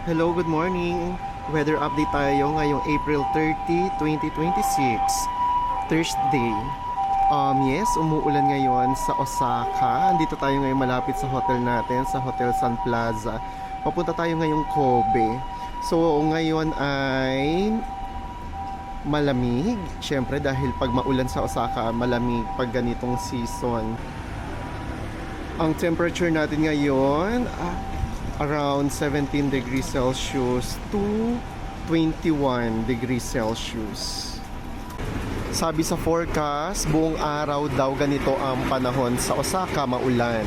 Hello, good morning. Weather update tayo ngayong April 30, 2026, Thursday. Yes, umuulan ngayon sa Osaka. Andito tayo ngayon malapit sa hotel natin, sa Hotel Sun Plaza. Papunta tayo ngayong Kobe. So, ngayon ay malamig. Siyempre, dahil pag maulan sa Osaka, malamig pag ganitong season. Ang temperature natin ngayon, around 17 degrees Celsius to 21 degrees Celsius. Sabi sa forecast, buong araw daw ganito ang panahon sa Osaka, maulan.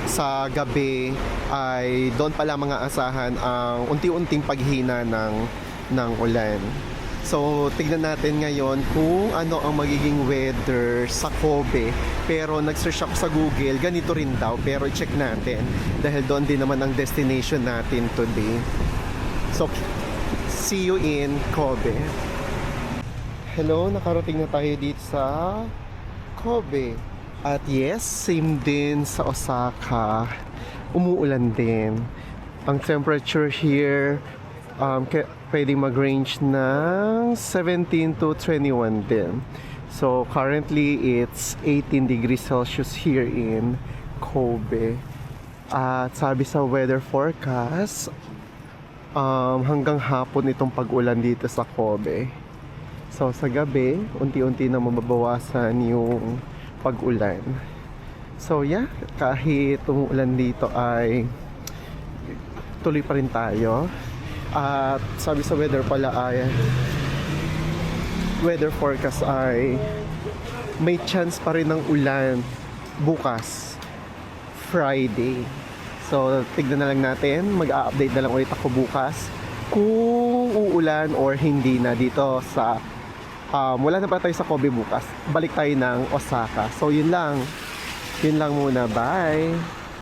Sa gabi ay doon pala mga asahan ang unti-unting paghina ng ulan. So, tignan natin ngayon kung ano ang magiging weather sa Kobe. Pero nag-search ako sa Google, ganito rin daw. Pero check natin dahil doon din naman ang destination natin today. So, see you in Kobe. Hello, nakarating na tayo dito sa Kobe. At yes, same din sa Osaka. Umuulan din. Ang temperature here, pwedeng mag-range ng 17 to 21 din. So, currently, it's 18 degrees Celsius here in Kobe. At sabi sa weather forecast, hanggang hapon itong pag-ulan dito sa Kobe. So, sa gabi, unti-unti na mababawasan yung pag-ulan. So, yeah, kahit umuulan dito ay tuloy pa rin tayo. At sabi sa weather pala ay weather forecast ay may chance pa rin ng ulan bukas Friday. So tignan na lang natin, mag-a-update na lang ulit ako bukas kung uulan or hindi na dito sa wala na pa tayo sa Kobe bukas. Balik tayo ng Osaka. So yun lang muna, bye.